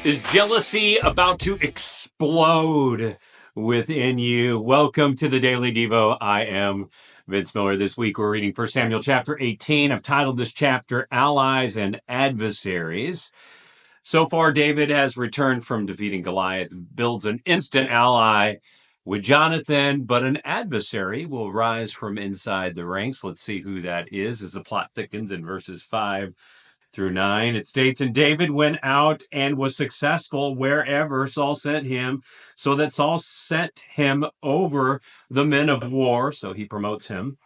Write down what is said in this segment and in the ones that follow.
Is jealousy about to explode within you? Welcome to the Daily Devo. I am Vince Miller. This week we're reading 1 Samuel chapter 18. I've titled this chapter Allies and Adversaries. So far, David has returned from defeating Goliath, builds an instant ally with Jonathan, but an adversary will rise from inside the ranks. Let's see who that is as the plot thickens in verses 5 through 9. It states, and David went out and was successful wherever Saul sent him, so that Saul sent him over the men of war. So he promotes him.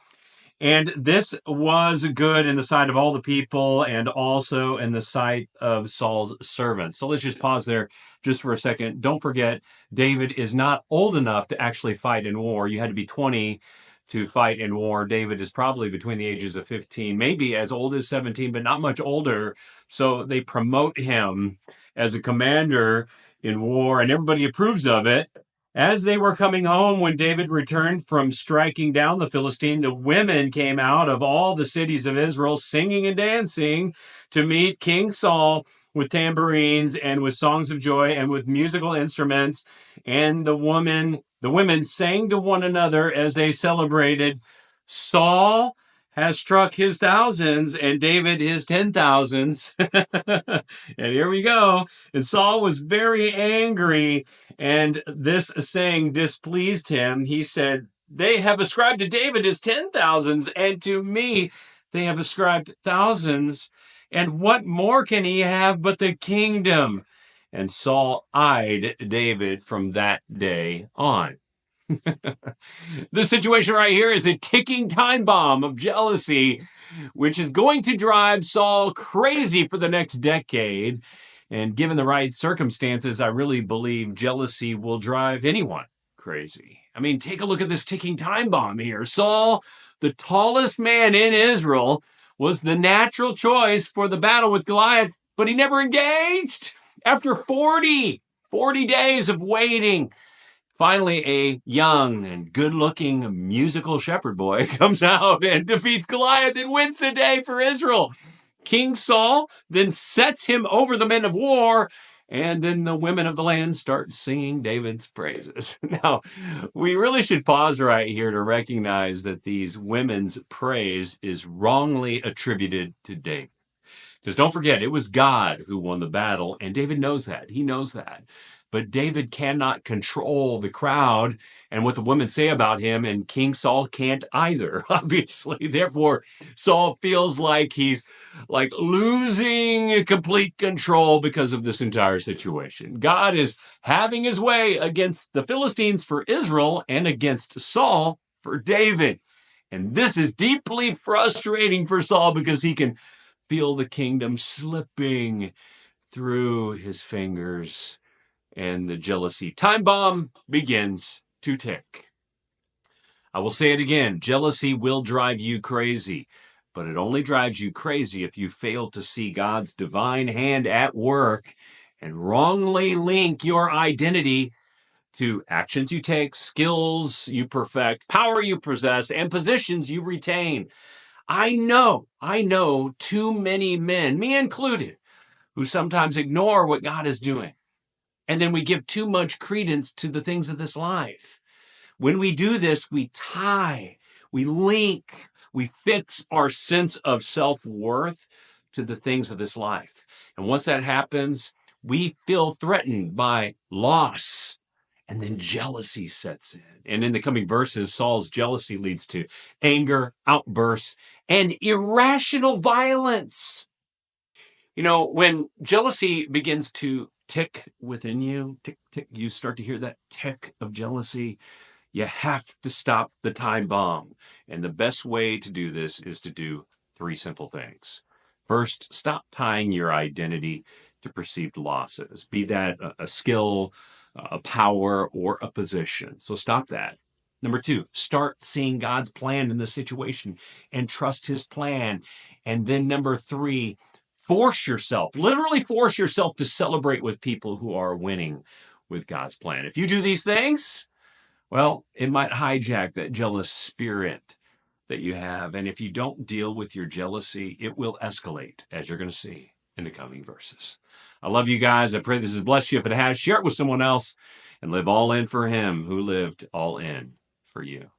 And this was good in the sight of all the people and also in the sight of Saul's servants. So let's just pause there just for a second. Don't forget, David is not old enough to actually fight in war. You had to be 20 to fight in war. David is probably between the ages of 15, maybe as old as 17, but not much older. So they promote him as a commander in war, and everybody approves of it. As they were coming home, when David returned from striking down the Philistine, the women came out of all the cities of Israel singing and dancing to meet King Saul with tambourines and with songs of joy and with musical instruments. And the women sang to one another as they celebrated, Saul has struck his thousands and David his 10,000s. And here we go. And Saul was very angry, and this saying displeased him. He said, they have ascribed to David his 10,000s, and to me they have ascribed thousands. And what more can he have but the kingdom? And Saul eyed David from that day on. This situation right here is a ticking time bomb of jealousy, which is going to drive Saul crazy for the next decade. And given the right circumstances, I really believe jealousy will drive anyone crazy. I mean, take a look at this ticking time bomb here. Saul, the tallest man in Israel, was the natural choice for the battle with Goliath, but he never engaged. After 40 days of waiting, finally, a young and good-looking musical shepherd boy comes out and defeats Goliath and wins the day for Israel. King Saul then sets him over the men of war, and then the women of the land start singing David's praises. Now, we really should pause right here to recognize that these women's praise is wrongly attributed to David. Because don't forget, it was God who won the battle, and David knows that. He knows that. But David cannot control the crowd and what the women say about him, and King Saul can't either, obviously. Therefore, Saul feels like he's like losing complete control because of this entire situation. God is having his way against the Philistines for Israel and against Saul for David. And this is deeply frustrating for Saul because he can feel the kingdom slipping through his fingers, and the jealousy time bomb begins to tick. I will say it again, jealousy will drive you crazy, but it only drives you crazy if you fail to see God's divine hand at work and wrongly link your identity to actions you take, skills you perfect, power you possess, and positions you retain. I know too many men, me included, who sometimes ignore what God is doing. And then we give too much credence to the things of this life. When we do this, we tie, we link, we fix our sense of self-worth to the things of this life. And once that happens, we feel threatened by loss. And then jealousy sets in. And in the coming verses, Saul's jealousy leads to anger, outbursts, and irrational violence. You know, when jealousy begins to tick within you, tick, tick, you start to hear that tick of jealousy, you have to stop the time bomb. And the best way to do this is to do three simple things. First, stop tying your identity to perceived losses, be that a skill, a power, or a position. So stop that. Number two, start seeing God's plan in the situation and trust his plan. And then number three, literally force yourself to celebrate with people who are winning with God's plan. If you do these things, well, it might hijack that jealous spirit that you have. And if you don't deal with your jealousy, it will escalate, as you're going to see. in the coming verses. I love you guys. I pray this has blessed you. If it has, share it with someone else and live all in for him who lived all in for you.